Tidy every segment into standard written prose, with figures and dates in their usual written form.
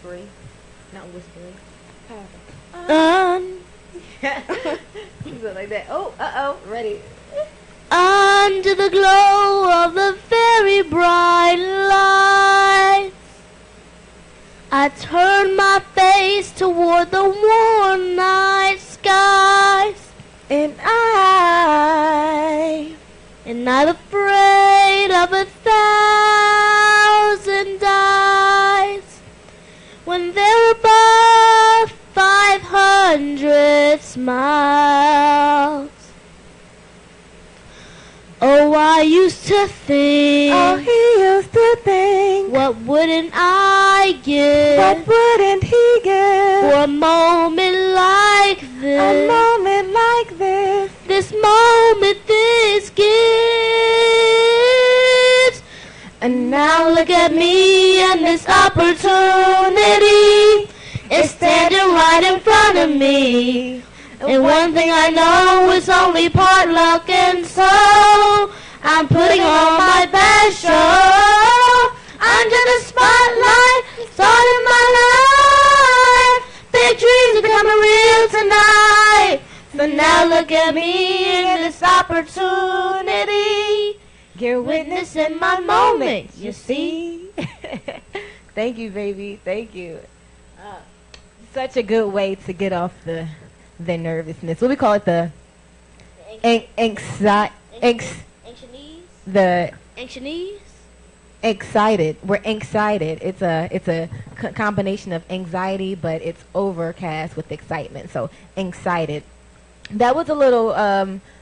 Free, not whispery. Something like that. Oh, ready. Under the glow of the very bright lights, I turn my face toward the warm night skies, And I and not afraid of 1,000 eyes. When they're above 500 smiles. Oh, I used to think. Oh, he used to think. What wouldn't I give? What wouldn't he give? For a moment like this. A moment like this. This moment this gives. And now look at me and this opportunity is standing right in front of me. And one thing I know is only part luck, and so I'm putting on my best show. Under the spotlight, starting my life. Big dreams are becoming real tonight. So now look at me in this opportunity. You're witnessing my moment, you see. Thank you, baby. Thank you. Such a good way to get off the nervousness. What we call it, the anxiety. The excited. We're excited. It's a combination of anxiety, but it's overcast with excitement. So excited. That was a little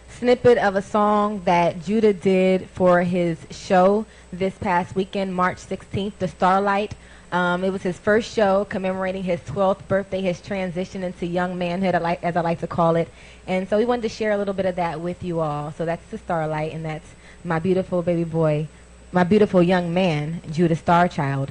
snippet of a song that Judah did for his show this past weekend, March 16th, the Starlight. It was his first show commemorating his 12th birthday, his transition into young manhood, as I like to call it. And so we wanted to share a little bit of that with you all. So that's the Starlight, and that's my beautiful baby boy, my beautiful young man, Judah StarChild.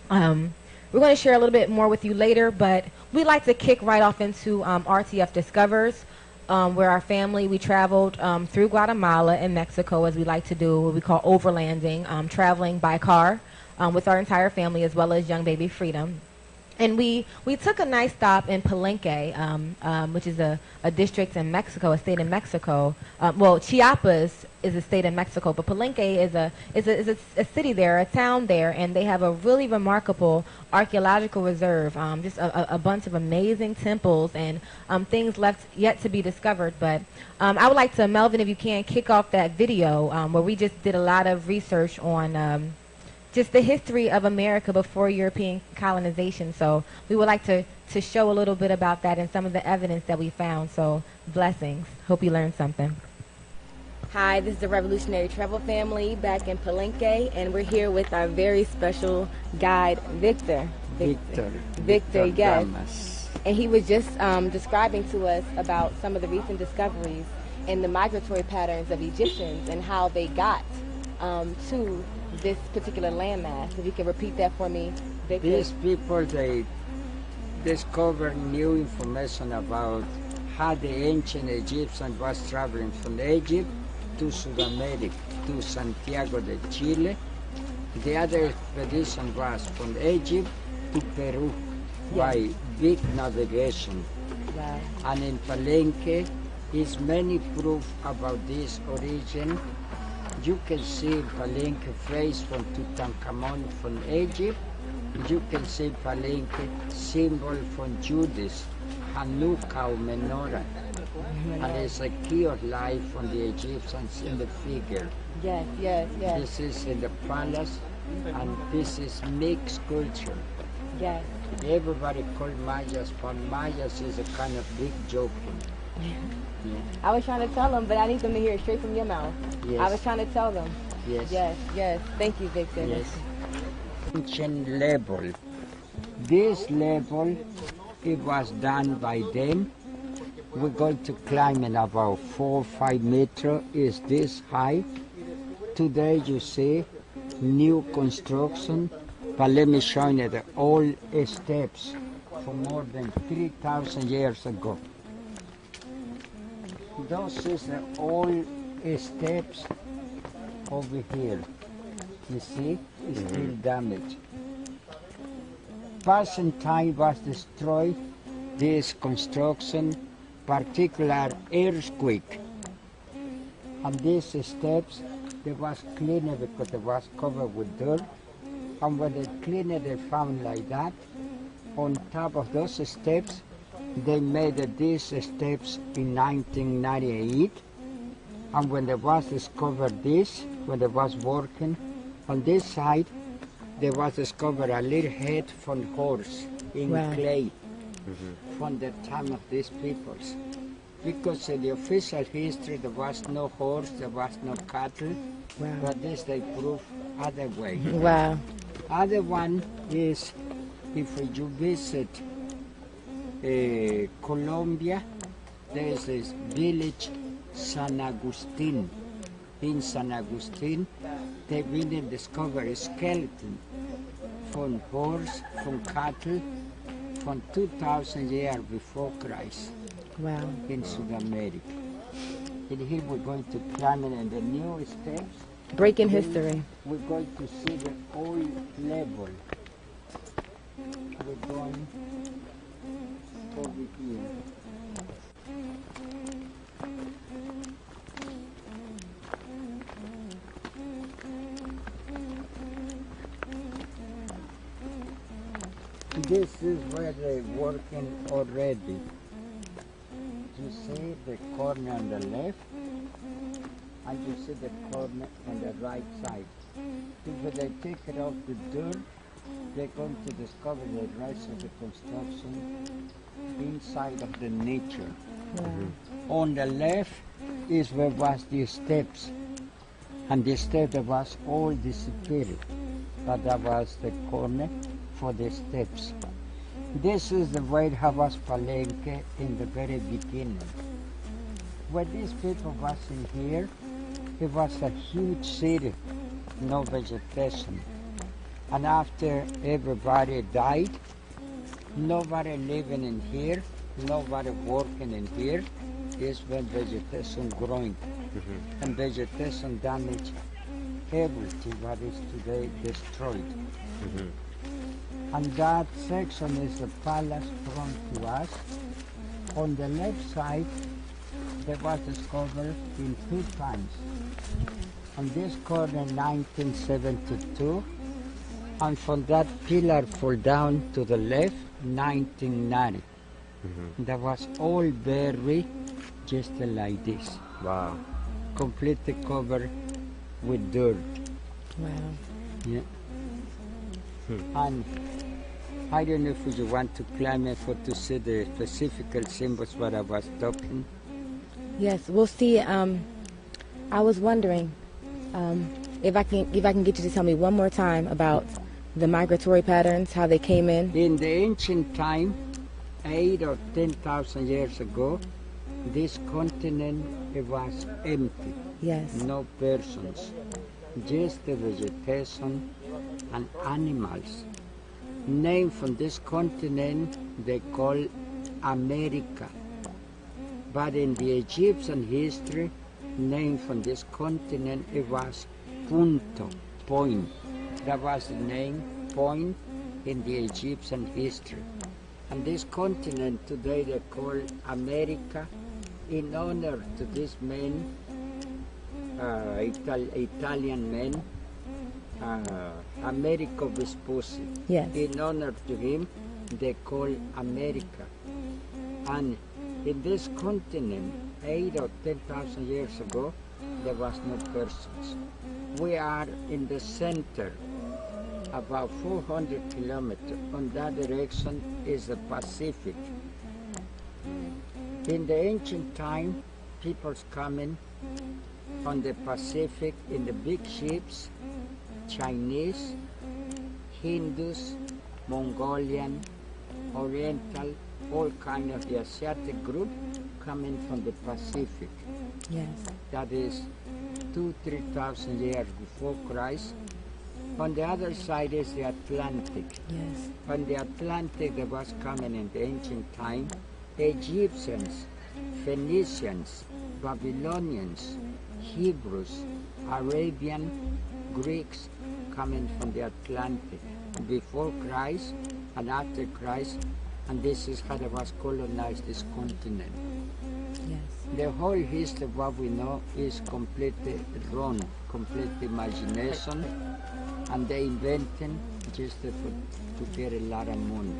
We're going to share a little bit more with you later, but we'd like to kick right off into RTF Discovers, where our family, we traveled through Guatemala and Mexico, as we like to do, what we call overlanding, traveling by car. With our entire family, as well as young baby Freedom. And we took a nice stop in Palenque, which is a district in Mexico, a state in Mexico. Well, Chiapas is a state in Mexico, but Palenque is a city there, a town there, and they have a really remarkable archaeological reserve, just a bunch of amazing temples and things left yet to be discovered. But I would like to, Melvin, if you can, kick off that video where we just did a lot of research on just the history of America before European colonization. So we would like to show a little bit about that and some of the evidence that we found. So blessings. Hope you learned something. Hi, this is the Revolutionary Travel family back in Palenque, and we're here with our very special guide, Victor. Victor, yes. Damas. And he was just describing to us about some of the recent discoveries in the migratory patterns of Egyptians and how they got to this particular landmass. If you can repeat that for me, Victor. These people, they discover new information about how the ancient Egyptian was traveling from Egypt to South America, to Santiago de Chile. The other expedition was from Egypt to Peru by big navigation. Wow. And in Palenque is many proof about this origin. You can see Palenque face from Tutankhamun from Egypt. You can see Palenque symbol from Judas, Hanukkah or menorah. And it's a key of life from the Egyptians in the figure. Yes. This is in the palace, and this is mixed culture. Yes. Everybody called Mayas, but Mayas is a kind of big joking. Yeah. I was trying to tell them, but I need them to hear it straight from your mouth. Yes. I was trying to tell them. Yes. Yes. Thank you, Victor. Yes. Ancient level. This level, it was done by them. We're going to climb in about 4 or 5 meters. Is this high? Today you see new construction, but let me show you the old steps from more than 3,000 years ago. Those is the old steps over here. You see, it's still damaged. passing time was destroyed, this construction, particular earthquake. And these steps, they was cleaner because they was covered with dirt. And when they cleaned it, they found like that. On top of those steps, they made these steps in 1998. And when they was discovered this, when they was working, on this side, there was discovered a little head from horse in clay from the time of these peoples. Because in the official history, there was no horse, there was no cattle, but this they prove other way. Wow. Other one is, if you visit Colombia, there's this village San Agustin. In San Agustin, they really discovered a skeleton from horse, from cattle, from 2,000 years before Christ. Wow. In South America. And here we're going to climb in the new steps. Breaking history. We're going to see the old level. We're going over here. This is where they're working already. You see the corner on the left, and you see the corner on the right side. If they take it off the dirt, they're going to discover the rest of the construction inside of the nature. On the left is where was the steps, and the steps was all disappeared, but that was the corner for the steps. This is the White House Palenque in the very beginning. When these people was in here, it was a huge city, no vegetation. And after everybody died, nobody living in here, nobody working in here, is when vegetation growing. And vegetation damaged everything that is today destroyed. And that section is the palace front to us. On the left side, there was discovered in 2 times. On this corner, 1972, and from that pillar fall down to the left, 1990. That was all buried just like this. Wow. Completely covered with dirt. Wow. Yeah. And I don't know if you want to climb it for to see the specific symbols what I was talking. Yes, we'll see. I was wondering if I can get you to tell me one more time about the migratory patterns, how they came in. In the ancient time, 8 or 10,000 years ago, this continent it was empty. Yes. No persons, just the vegetation and animals. Name from this continent they call America. But in the Egyptian history, name from this continent it was Punto, point. That was the name, point, in the Egyptian history. And this continent today they call America in honor to this man, Italian man, Americo Vespucci. Yes. In honor to him, they call America. And in this continent, 8 or 10,000 years ago, there was no persons. We are in the center, about 400 kilometers. On that direction is the Pacific. In the ancient time, people's coming on the Pacific in the big ships, Chinese, Hindus, Mongolian, Oriental, all kind of the Asiatic group coming from the Pacific. Yes. That is 2,000-3,000 years before Christ. On the other side is the Atlantic. Yes. On the Atlantic there was coming in the ancient time Egyptians, Phoenicians, Babylonians, Hebrews, Arabian, Greeks coming from the Atlantic. Before Christ, and after Christ, and this is how it was colonized this continent. Yes. The whole history of what we know is completely wrong, complete imagination, and they invented just to get a lot of money.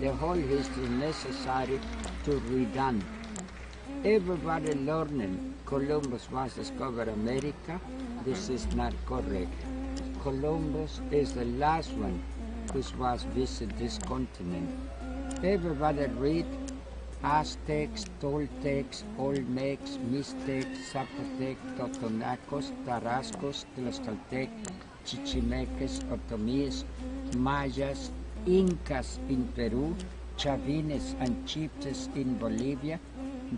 The whole history is necessary to redone. Everybody learning Columbus was discovered America. This is not correct. Columbus is the last one which was visit this continent. Everybody read Aztecs, Toltecs, Olmecs, Mixtecs, Zapotecs, Totonacos, Tarascos, Tlaxcaltec, Chichimeques, Otomíes, Mayas, Incas in Peru, Chavines and Chiefs in Bolivia.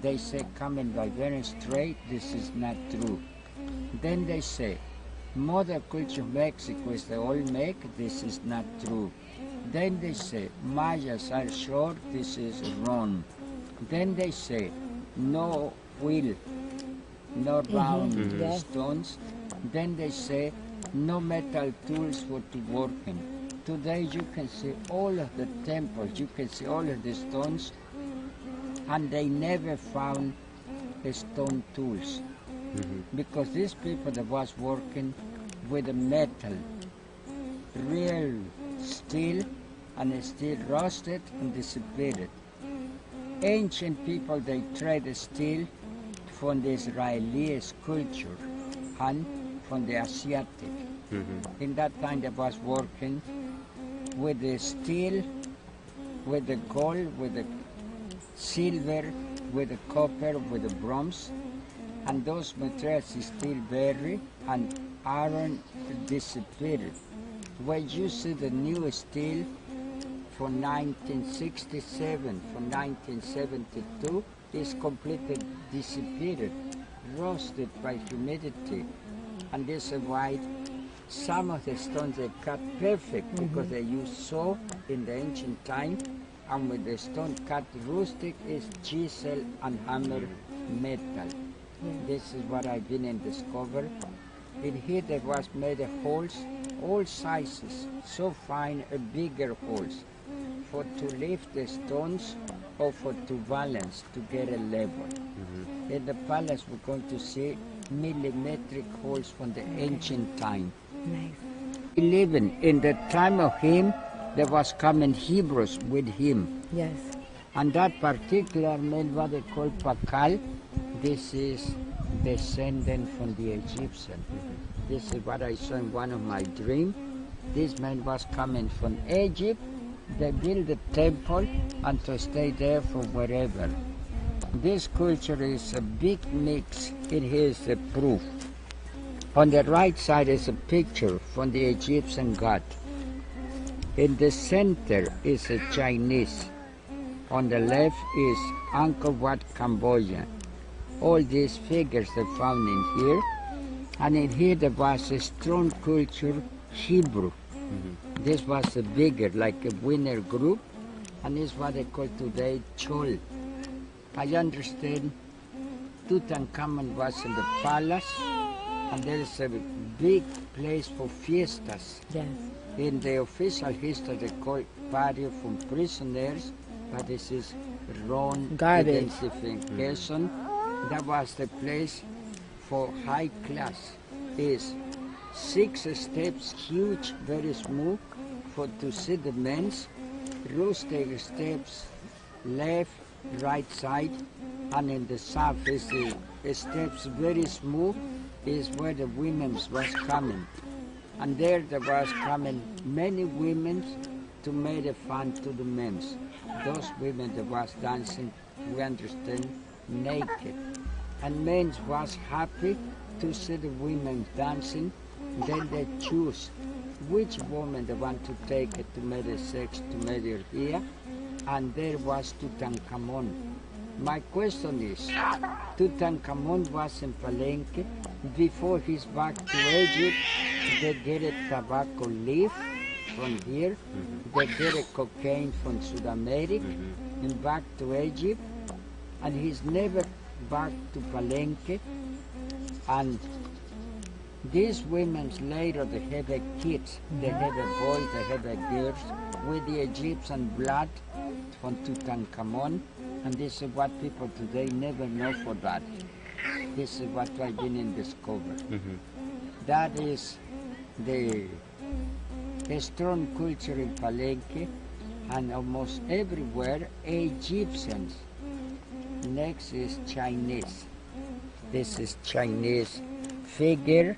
They say coming by Bering Strait, this is not true. Then they say mother culture of Mexico is the Olmec, this is not true. Then they say Mayas are short, this is wrong. Then they say no wheel, no round stones. Then they say no metal tools for to working. Today you can see all of the temples, you can see all of the stones, and they never found the stone tools. Because these people that was working with the metal, real steel, and it's still rusted and dissipated. Ancient people, they trade steel from the Israeli culture and from the Asiatic. In that time they was working with the steel, with the gold, with the silver, with the copper, with the bronze, and those materials is still very and iron dissipated. When you see the new steel from 1967, from 1972, is completely dissipated, roasted by humidity, and this is why some of the stones they cut perfect because they used saw in the ancient time, and with the stone cut rustic is chisel and hammer metal. This is what I've been and discovered. In here there was made holes, all sizes, so fine, bigger holes, for to lift the stones or for to balance, to get a level. In the palace we're going to see millimetric holes from the ancient time. Nice. Even in the time of him, there was common Hebrews with him. Yes. And that particular man, what they call Pakal, this is descendant from the Egyptian. This is what I saw in one of my dreams. This man was coming from Egypt. They built a temple and to stay there for wherever. This culture is a big mix. It is the proof. On the right side is a picture from the Egyptian god. In the center is a Chinese. On the left is Angkor Wat, Cambodia. All these figures are found in here. And in here there was a strong culture, Hebrew. This was a bigger, like a winner group, and it's what they call today Chol. I understand Tutankhamun was in the palace, and there is a big place for fiestas. Yes. In the official history they call it patio from prisoners, but this is wrong Garbage. identification. That was the place for high class. Is 6 steps, huge, very smooth, for to see the men's. Rustic steps, left, right side, and in the south is the steps very smooth, is where the women's was coming. And there was coming many women to make a fun to the men's. Those women that was dancing, we understand, naked. And men was happy to see the women dancing. Then they choose which woman they want to take it to make a sex, to make her here. And there was Tutankhamun. My question is, Tutankhamun was in Palenque. Before he's back to Egypt, they get a tobacco leaf from here. They get a cocaine from South America and back to Egypt. And he's never back to Palenque. And these women later, they have a kids, they have a boy, they have a girls, with the Egyptian blood from Tutankhamun, and this is what people today never know for that. This is what I didn't discover. That is the strong culture in Palenque, and almost everywhere Egyptians. Next is Chinese. This is Chinese figure,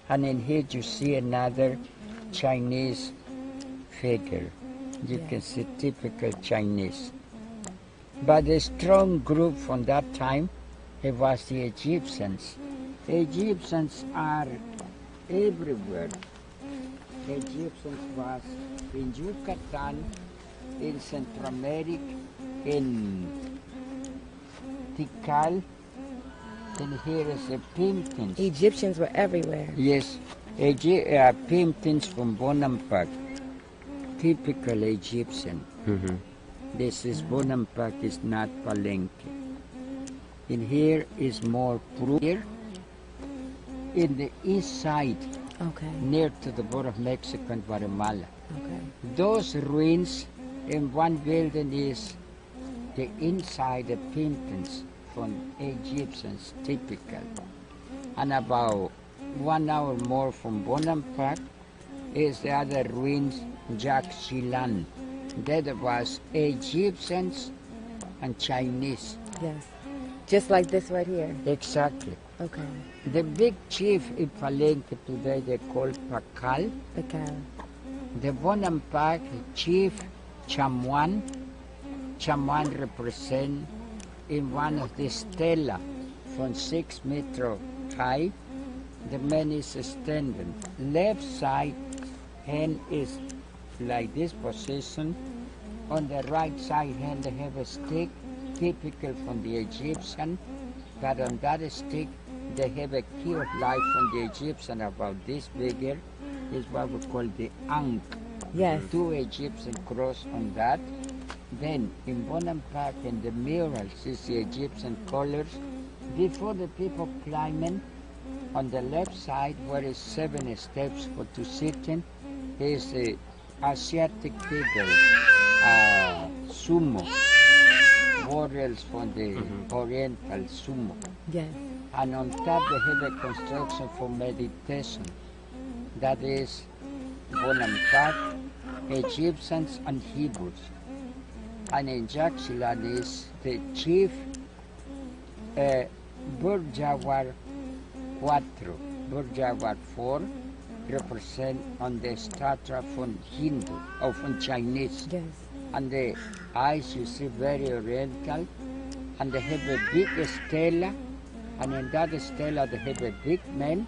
and in here you see another Chinese figure. You can see typical Chinese. But a strong group from that time, it was the Egyptians. Egyptians are everywhere. Egyptians was in Yucatan, in Central America, in Tikal, and here is the Pimptins. Egyptians were everywhere. Yes, Pimptins from Bonampak, typical Egyptian. This is Bonampak, is not Palenque. In here is more Peru. In the east side, near to the border of Mexico and Guatemala. Those ruins, in one building is the inside the Pimptins from Egyptians, typical. And about 1 hour more from Bonampak is the other ruins, Jaxilan. That was Egyptians and Chinese. Yes. Just like this right here. Exactly. Okay. The big chief in Palenque today, they call Pakal. Pakal. The Bonampak chief, Chamuan. Chamuan represent in one of the stela from 6 meters high. The man is standing. Left side hand is like this position. On the right side hand they have a stick, typical from the Egyptian. But on that stick they have a key of life from the Egyptian about this bigger. Is what we call the Ankh. Yes. 2 Egyptian cross on that. Then in Bonampak in the murals is the Egyptian colors. Before the people climbing, on the left side where is 7 steps for to sit in, is the Asiatic figure, sumo, warriors from the Oriental sumo. Yes. And on top they have a construction for meditation. That is Bonampak, Egyptians and Hebrews. And in Jaxilan is the chief Burjawar 4. Burjawar 4 represent on the strata from Hindu or from Chinese. Yes. And the eyes you see very oriental, and they have a big stela, and in that stela they have a big man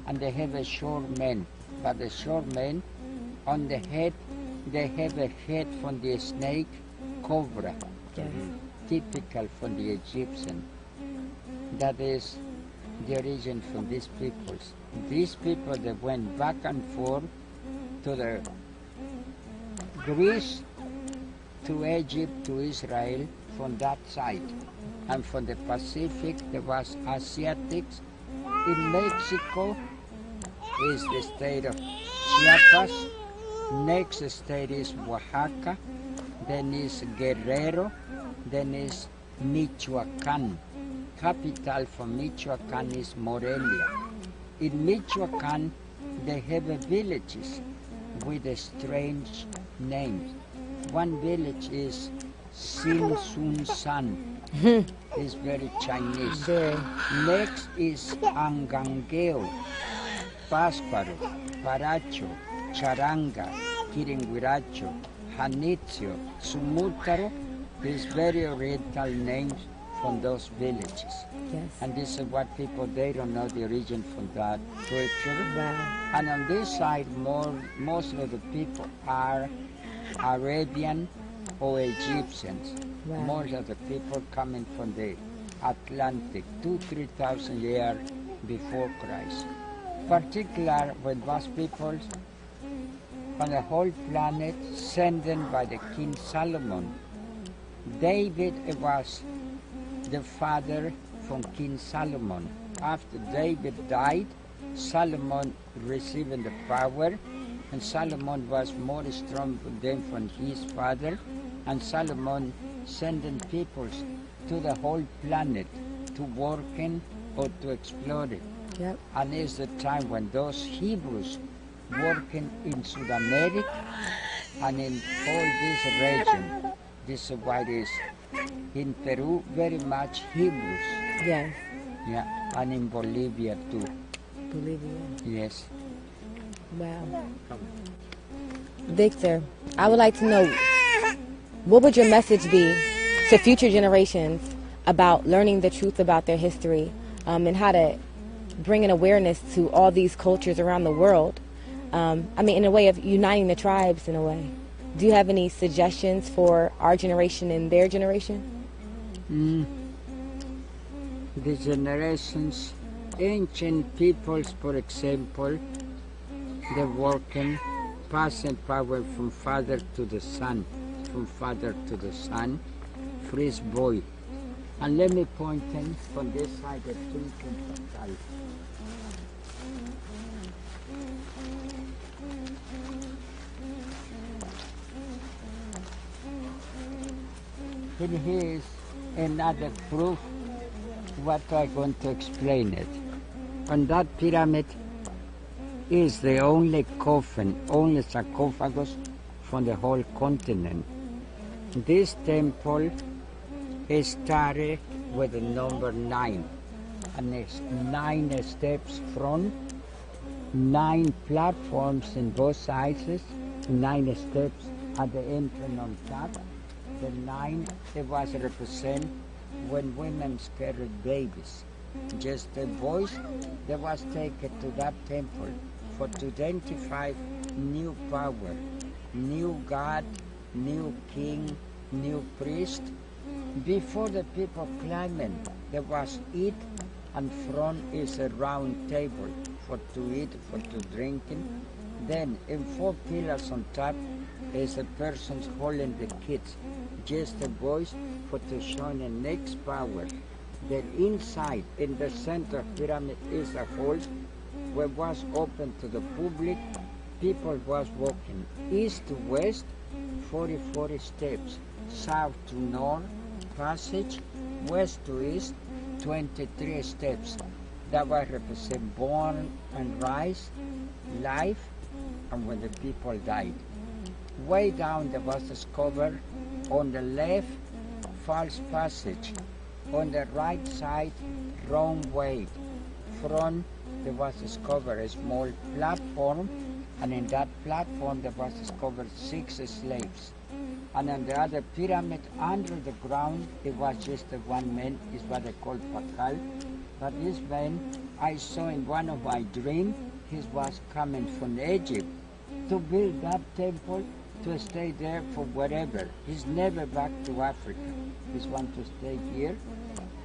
and they have a short man. But the short man on the head, they have a head from the snake, cobra. Yes. Typical from the Egyptian. That is the origin from these peoples. These people that went back and forth to the Greece, to Egypt, to Israel from that side. And from the Pacific there was Asiatics. In Mexico is the state of Chiapas. Next state is Oaxaca. Then is Guerrero. Then is Michoacán. Capital for Michoacán is Morelia. In Michoacán, they have villages with a strange names. One village is Sinsunsan. It's very Chinese. Next is Angangeo, Pásparo, Paracho, Charanga, Quiringuiracho, Janitzio, Sumútaro. These very oriental names from those villages. Yes. And this is what people, they don't know the origin from that scripture. Wow. And on this side, most of the people are Arabian or Egyptians. Wow. Most of the people coming from the Atlantic, 2,000-3,000 years before Christ. Particular when those peoples on the whole planet sent by the King Solomon. David was the father from King Solomon. After David died, Solomon receiving the power, and Solomon was more strong than from his father, and Solomon sending peoples to the whole planet to work in or to explore it. Yep. And it's the time when those Hebrews working in South America and in all this region, this is what it is. In Peru, very much Hebrews. Yes. Yeah, and in Bolivia too. Bolivia. Yes. Wow. Victor, I would like to know, what would your message be to future generations about learning the truth about their history, and how to bring an awareness to all these cultures around the world? I mean, in a way of uniting the tribes in a way. Do you have any suggestions for our generation and their generation? The generations, ancient peoples, for example, they're working, passing power from father to the son, from father to the son, first boy. And let me point in from this side of Pakal. And here is another proof what I'm going to explain it. On that pyramid is the only coffin, only sarcophagus from the whole continent. This temple is started with the number 9, and it's 9 steps front, 9 platforms in both sides, 9 steps at the entrance on top. The 9, it was represent when women carried babies. Just the boys, they was taken to that temple for to identify new power, new God, new king, new priest. Before the people climbing, there was eat, and front is a round table for to eat, for to drinking. Then in 4 pillars on top is a person holding the kids, just the boys, for to show the next power. Then inside, in the center pyramid, is a hole where was open to the public. People was walking east to west, 40 steps, south to north passage, west to east, 23 steps. That was represent born and rise, life, and when the people died. Way down there was discovered on the left, false passage. On the right side, wrong way. Front, there was discovered a small platform, and in that platform there was discovered 6 slaves. And on the other pyramid, under the ground, it was just one man, is what they call Pakal. But this man, I saw in one of my dreams, he was coming from Egypt to build that temple, to stay there for whatever. He's never back to Africa. He's want to stay here.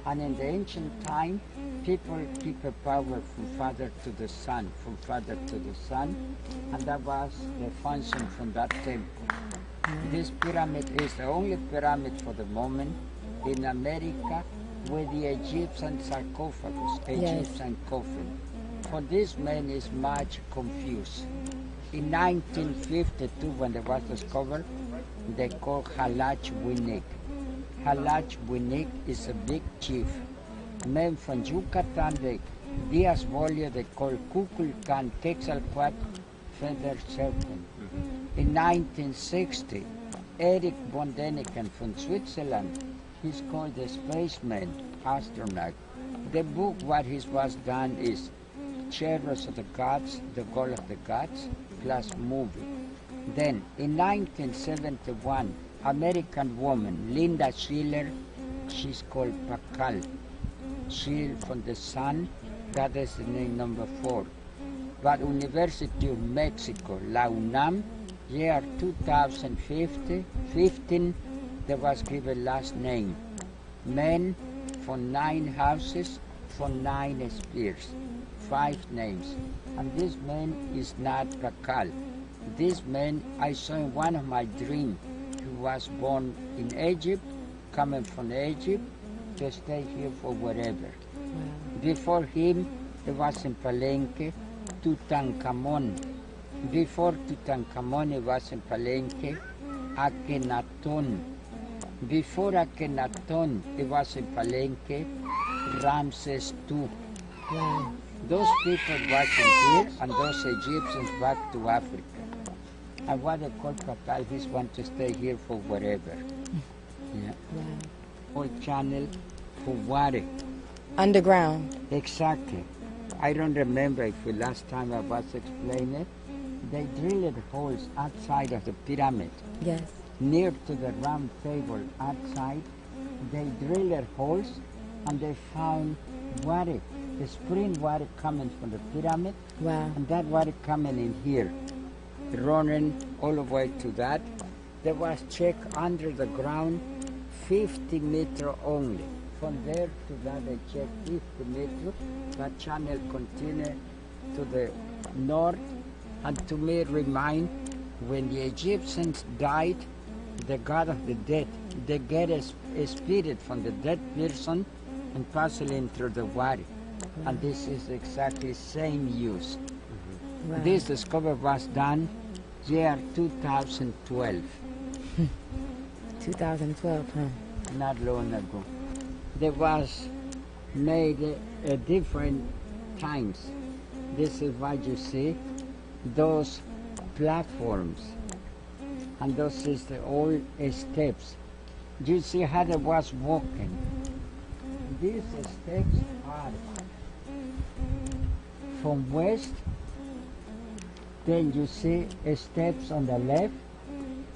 And in the ancient time, people keep a power from father to the son, from father to the son, and that was the function from that temple. This pyramid is the only pyramid for the moment in America with the Egyptian sarcophagus, Egyptian coffin. For this man is much confused. In 1952, when they was discovered, they called Halach Winik. Halach Winik is a big chief. Men from Yucatan, the Diaz Bolio, they call Kukulkan, Quetzalcoatl, Feather Serpent. In 1960, Eric von Däniken from Switzerland, he's called the spaceman, astronaut. The book, what he was done is Chariots of the Gods, The Goal of the Gods, plus movie. Then, in 1971, American woman, Linda Schiller, she's called Pakal. She from the sun, that is the name number 4. But University of Mexico, La UNAM, year 2015, there was given last name. Men from 9 houses, from 9 spheres, 5 names. And this man is not Pakal. This man, I saw in one of my dreams, he was born in Egypt, coming from Egypt, to stay here for whatever. Before him, it was in Palenque, Tutankhamun. Before Tutankhamun was in Palenque, Akhenaton. Before Akhenaton, it was in Palenque, Ramses II. Wow. Those people was in here, and those Egyptians back to Africa. And what they call Catalvis want to stay here for whatever. Yeah. Wow. Whole channel for water. Underground. Exactly. I don't remember if the last time I was explaining it. They drilled holes outside of the pyramid. Yes. Near to the round table outside, they drilled holes and they found water, the spring water coming from the pyramid. Wow. And that water coming in here, running all the way to that. There was check under the ground, 50 meters only. From there to that, they checked 50 meters. That channel continued to the north. And to me, remind when the Egyptians died, the god of the dead, they get a spirit from the dead person and pass it in through the water. Wow. And this is exactly same use. Wow. This discovery was done year 2012. 2012, huh? Not long ago. There was made at different times. This is what you see, those platforms. And those is the old steps. You see how they was walking. These steps are from west, then you see steps on the left,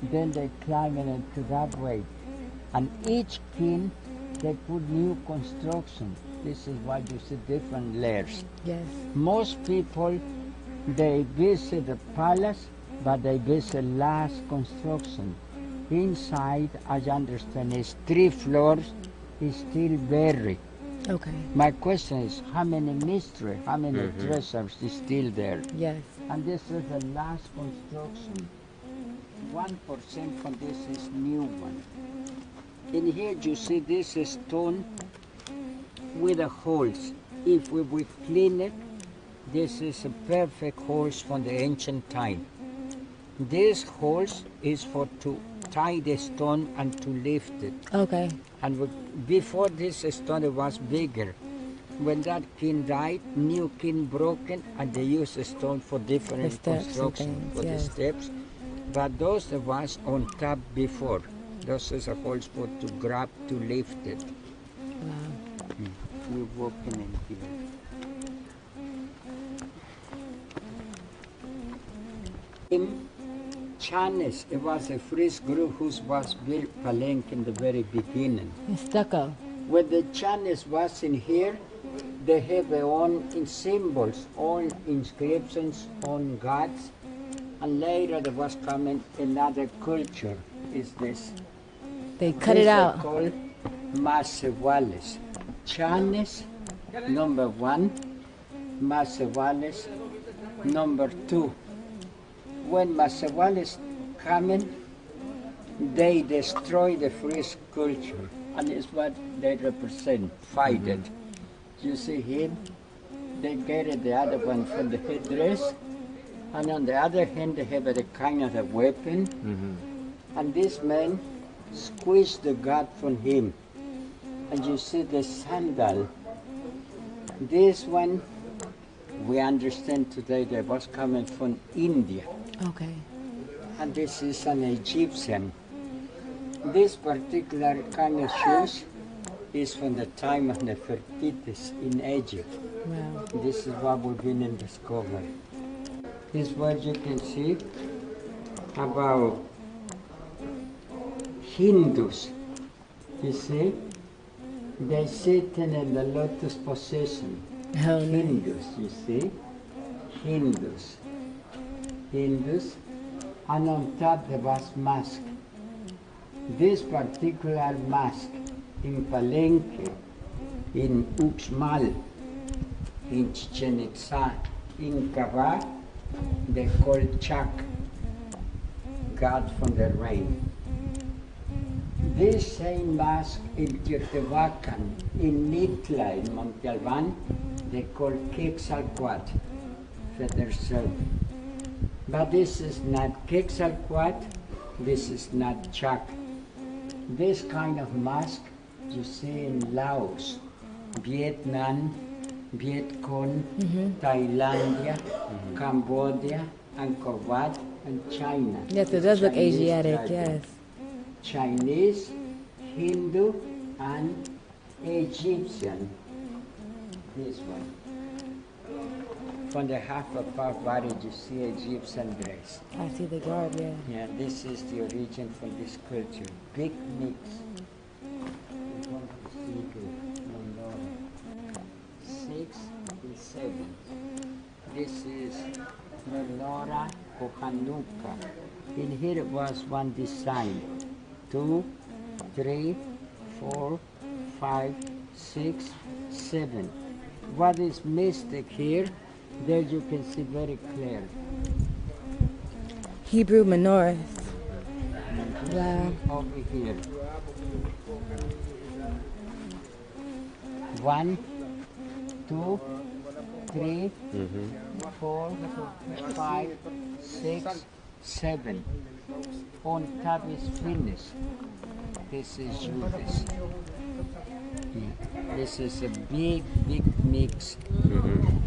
then they climbing into that way. And each king, they put new construction. This is why you see different layers. Yes. Most people, they visit the palace, but they visit last construction. Inside, I understand, is 3 floors, is still buried. Okay. My question is, how many mystery, how many treasures is still there? Yes. And this is the last construction. 1% from this is new one. In here you see this is stone with the holes. If we would clean it, this is a perfect holes from the ancient time. This holes is for to tie the stone and to lift it. Okay. And before this stone it was bigger. When that king died, new king broken, and they used the stone for different construction, for the steps. But those that was on top before, those is a holes for to grab, to lift it. Wow. We're walking in here. Chanes, it was a first group who was built Palenque in the very beginning. In stucco. When the Chanes was in here, they have their own symbols, own inscriptions, own gods, and later there was coming another culture, is this. They cut it out. This called Masewales. Chanes, number 1, Masewales, number 2. When Masewales coming, they destroy the first culture, and it's what they represent, fight it. You see him, they get it, the other one from the headdress, and on the other hand they have a kind of a weapon, and this man squeezed the god from him. And you see the sandal. This one, we understand today that was coming from India. Okay. And this is an Egyptian. This particular kind of shoes is from the time of Nefertitis in Egypt. Wow. This is what we've been in discovery. This is what you can see about Hindus. You see? They sitting in the lotus position. Oh, Hindus, you see? Hindus. Hindus. And on top there was mask. This particular mask in Palenque, in Uxmal, in Chichen Itza, in Kabah, they call Chak, God from the rain. This same mask in Teotihuacan, in Mitla, in Monte Albán, they call Quetzalcoatl, Feather Self. But this is not Quetzalcoatl, this is not Chak. This kind of mask you see in Laos, Vietnam, Viet Cong, Thailandia, Cambodia, Angkor Wat, and China. Yes, it does look Asiatic, yes. Chinese, Hindu, and Egyptian. This one. From the half of our body, you see Egyptian dress. I see the garb, yeah. Yeah, this is the origin from this culture. Big mix. We want to see the menorah. 6 and 7. This is menorah or Hanukkah. In here it was one design. 2, 3, 4, 5, 6, 7. What is mystic here? There you can see very clear. Hebrew menorahs. Wow. Over here. 1, 2, 3, 4, 5, 6, 7. On top is finished. This is Judas. This is a big, big mix.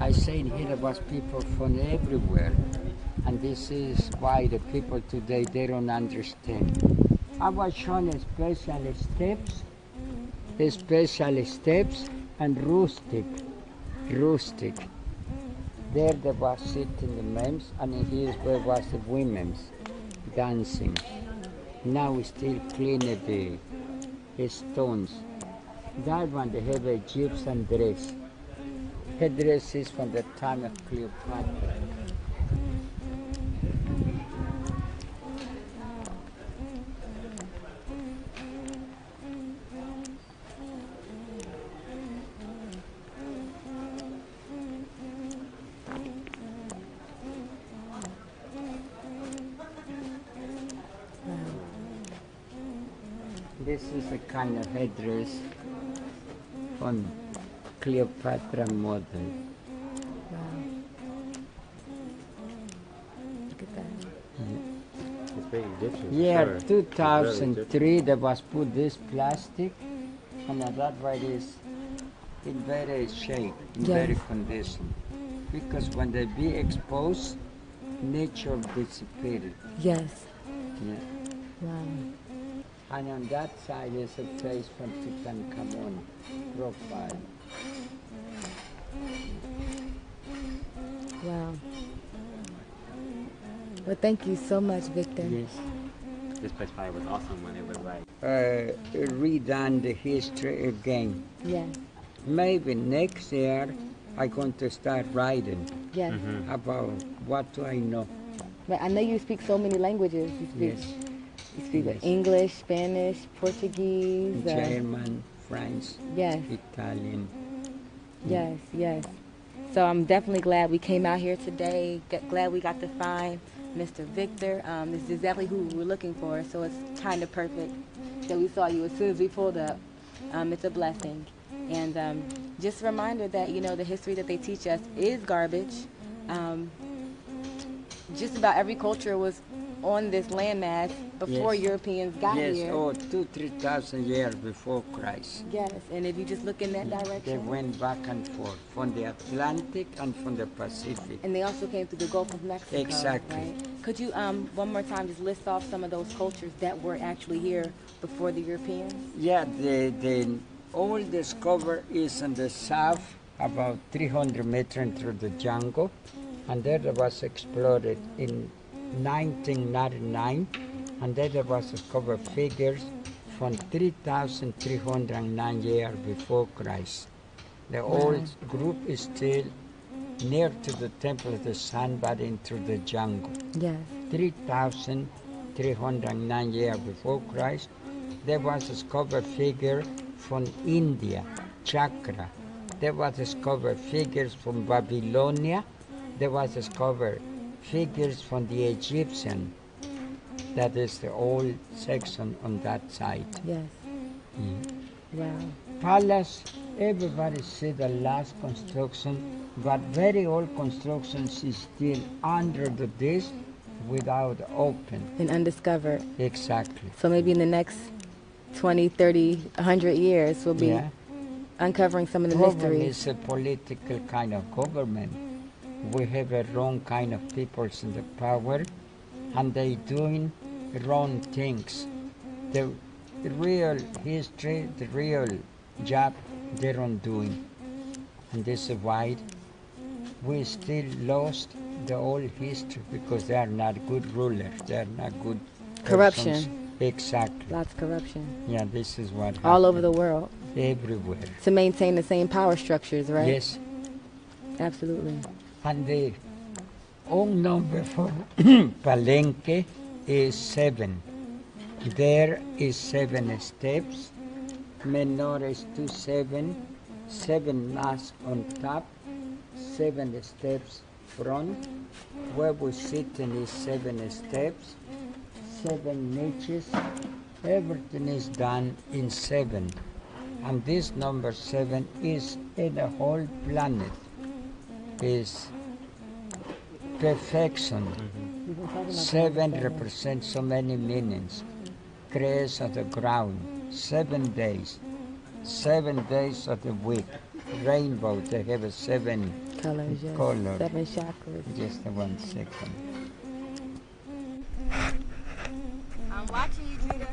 I say in here was people from everywhere. And this is why the people today, they don't understand. I was shown special steps and rustic. There they was sitting the men's, and in here where was the women's dancing. Now we still clean the stones. That one they have a Egyptian dress. Her dress is from the time of Cleopatra. This is the kind of headdress on Cleopatra model. Wow. Look at that. It's very Egyptian. Yeah, sure. 2003 there was put this plastic, and that way it is in very shape, in very condition. Because when they be exposed, nature disappears. Yes. Yeah. Wow. And on that side is a face from Tutankhamun profile. Wow. Well, thank you so much, Victor. Yes. This place probably was awesome when it was like. Redone the history again. Yes. Maybe next year I'm going to start writing Yes. about what do I know. But I know you speak so many languages. You speak, Yes. you speak Yes. English, Spanish, Portuguese. German, French, Yes. Yes. Italian. Yes. So I'm definitely glad we came out here today. Glad we got to find Mr. Victor. This is exactly who we were looking for, so it's kind of perfect that we saw you as soon as we pulled up. It's a blessing. And just a reminder that, you know, the history that they teach us is garbage. Just about every culture was on this landmass before Europeans got Yes, here. 2,000-3,000 years before Christ. Yes, and if you just look in that They direction. went back and forth from the Atlantic and from the Pacific. And they also came through the Gulf of Mexico. Exactly. Right? Could you, one more time, just list off some of those cultures that were actually here before the Europeans? Yeah, the oldest cover is in the south, about 300 meters through the jungle, and there it was explored in 1999, and there was discovered figures from 3,309 years before Christ. The old group is still near to the Temple of the Sun, but into the jungle. Yes. 3,309 years before Christ, there was discovered figure from India, Chakra. There was discovered figures from Babylonia. There was discovered figures from the Egyptian. That is the old section on that side. Yes. Wow. Palace, everybody see the last construction, but very old constructions is still under the disc without open. And undiscovered. Exactly. So maybe in the next 20, 30, 100 years we'll be uncovering some of the Problem mysteries. is a political kind of government. We have a wrong kind of people in the power, and they doing wrong things. The real history, the real job, they don't doing. And this is why we still lost the old history, because they are not good rulers. They are not good Corruption. persons. Exactly. Lots of corruption. Yeah, this is what happened. All over the world. Everywhere. To maintain the same power structures, right? Yes. Absolutely. And the own number for Palenque is 7. There is 7 steps. Menores to 7. 7 masks on top. 7 steps front. Where we sitting is 7 steps. 7 niches. Everything is done in 7. And this number 7 is in the whole planet. Is perfection. 7 represents so many meanings. Grace of the ground. 7 days. 7 days of the week. Rainbow, they have a 7 colors. Yes. color. 7 chakras. Just 1 second. I'm watching you, Judah.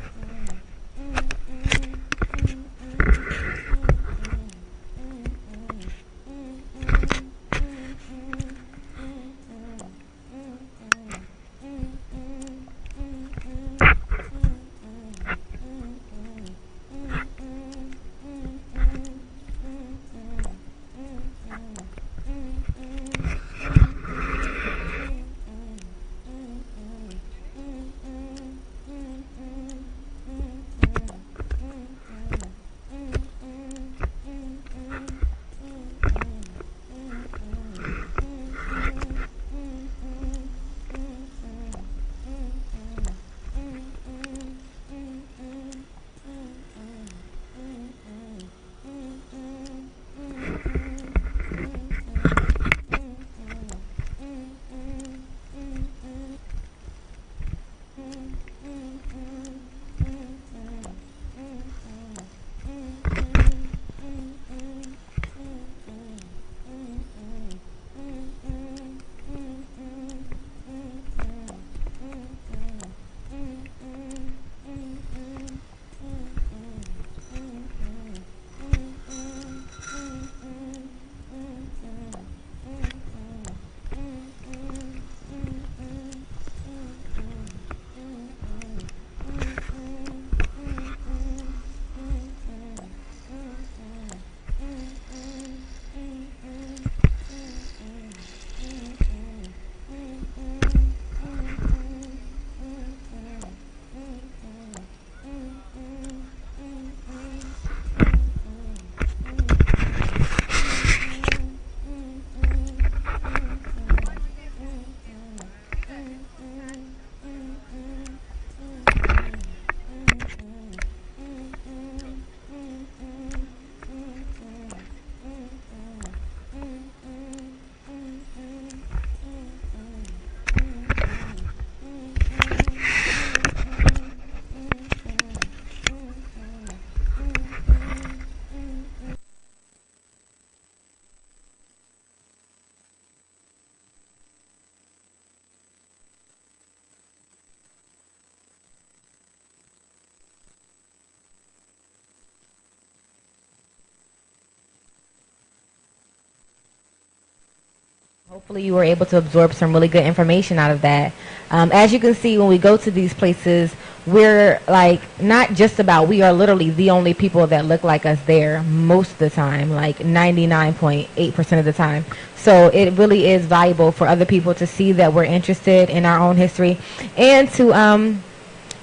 Hopefully you were able to absorb some really good information out of that. As you can see, when we go to these places, we're like not just about, we are literally the only people that look like us there most of the time, like 99.8% of the time. So it really is valuable for other people to see that we're interested in our own history, and to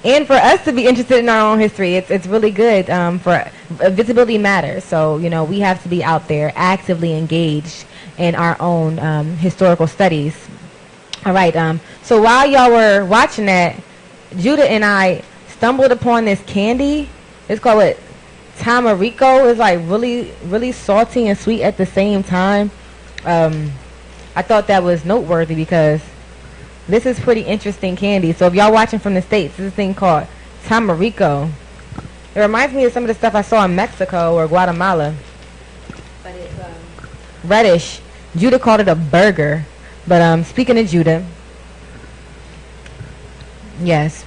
and for us to be interested in our own history. It's really good. For visibility matters. So you know, we have to be out there actively engaged in our own historical studies. All right, so while y'all were watching that, Judah and I stumbled upon this candy. It's called what? Tamarico. It's like really, really salty and sweet at the same time. I thought that was noteworthy because This is pretty interesting candy. So if y'all watching from the States, this is a thing called tamarico. It reminds me of some of the stuff I saw in Mexico or Guatemala. But it's reddish. Judah called it a burger. But speaking of Judah, yes,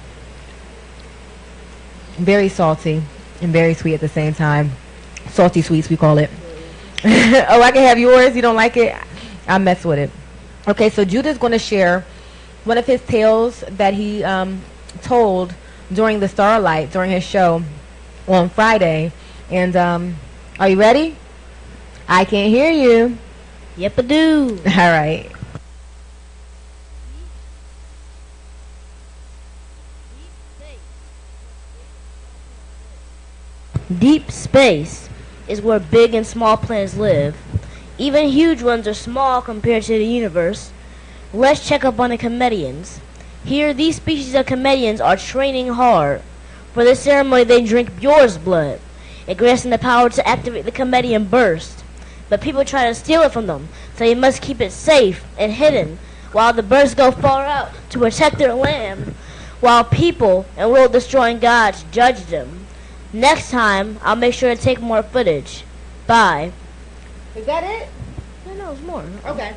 very salty and very sweet at the same time. Salty sweets, we call it. Oh, I can have yours. You don't like it? I'll mess with it. Okay, so Judah's going to share one of his tales that he told during the Starlight, during his show on Friday. And are you ready? I can't hear you. Yep, I do. All right. Deep space is where big and small planets live. Even huge ones are small compared to the universe. Let's check up on the Kemetians. Here, these species of Kemetians are training hard. For this ceremony, they drink Bjor's blood. It grants them the power to activate the Kemetian burst. But people try to steal it from them, so they must keep it safe and hidden, while the bursts go far out to protect their land, while people and world-destroying gods judge them. Next time, I'll make sure to take more footage. Bye. Is that it? No, there's more. Okay.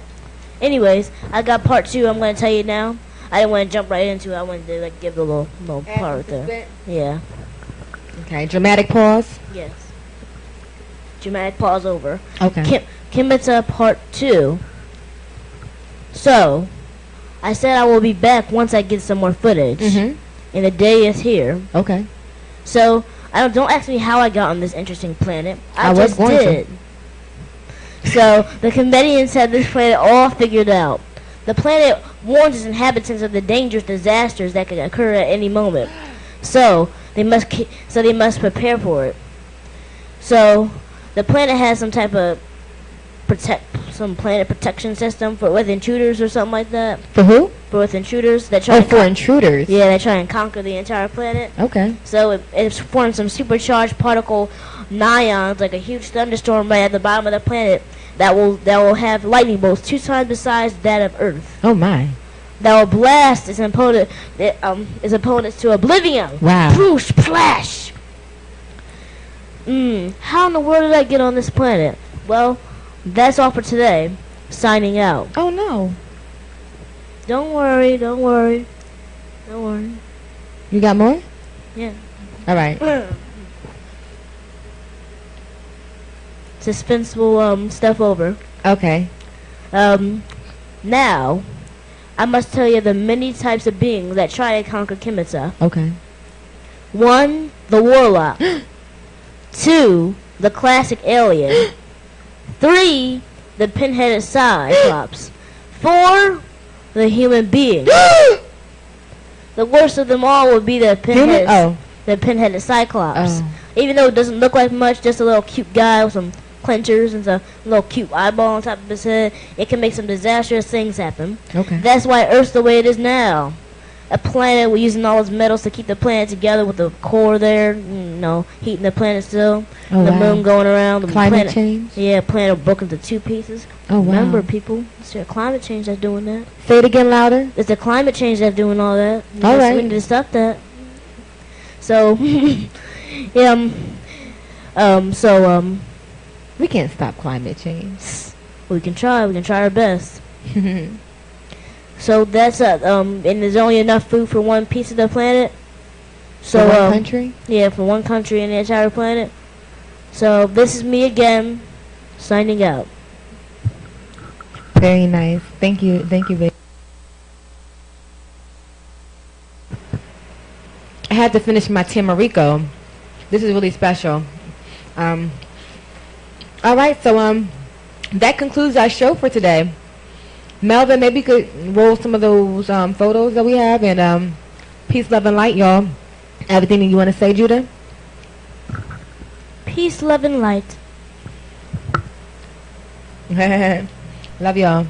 Anyways, I got part 2. I'm going to tell you now. I didn't want to jump right into it. I wanted to give it a little part there. Yeah. Okay, dramatic pause. Yes. Dramatic pause over. Okay. Kemeta-ah part 2. So, I said I will be back once I get some more footage. Mm-hmm. And the day is here. Okay. So, don't ask me how I got on this interesting planet. I was just going did. So, the Kemetians had this planet all figured out. The planet warns its inhabitants of the dangerous disasters that could occur at any moment. So, they must prepare for it. So, the planet has some type of planet protection system with intruders or something like that. For who? For intruders that try. For intruders. Yeah, they try and conquer the entire planet. Okay. So it forms some supercharged particle ions, like a huge thunderstorm right at the bottom of the planet that will have lightning bolts 2 times the size of that of Earth. Oh my. That will blast its opponents to oblivion. Wow. Poof, splash. How in the world did I get on this planet? Well, that's all for today. Signing out. Oh no. Don't worry. You got more? Yeah. All right. Suspenseful stuff over. Okay. Now, I must tell you the many types of beings that try to conquer Kemeta-ah. Okay. 1, the warlock. 2, the classic alien. 3, the pinheaded cyclops. 4, the human being. The worst of them all would be the pinheaded cyclops. Oh. Even though it doesn't look like much, just a little cute guy with some clenchers and a little cute eyeball on top of his head, it can make some disastrous things happen. Okay. That's why Earth's the way it is now. A planet, we're using all its metals to keep the planet together with the core there, heating the planet still. Oh, the wow. moon going around. The Climate change? Yeah, planet broken into 2 pieces. Oh, wow. Remember, people, it's the climate change that's doing that. Say it again louder. It's the climate change that's doing all that. All right. We need to stop that. So, we can't stop climate change. we can try. We can try our best. So that's and there's only enough food for 1 piece of the planet. So for one country? Yeah, for 1 country in the entire planet. So this is me again, signing out. Very nice. Thank you, baby. I had to finish my tamarico. This is really special. All right, so that concludes our show for today. Melvin, maybe you could roll some of those photos that we have, and peace, love, and light, y'all. Everything that you want to say, Judah? Peace, love, and light. Love y'all.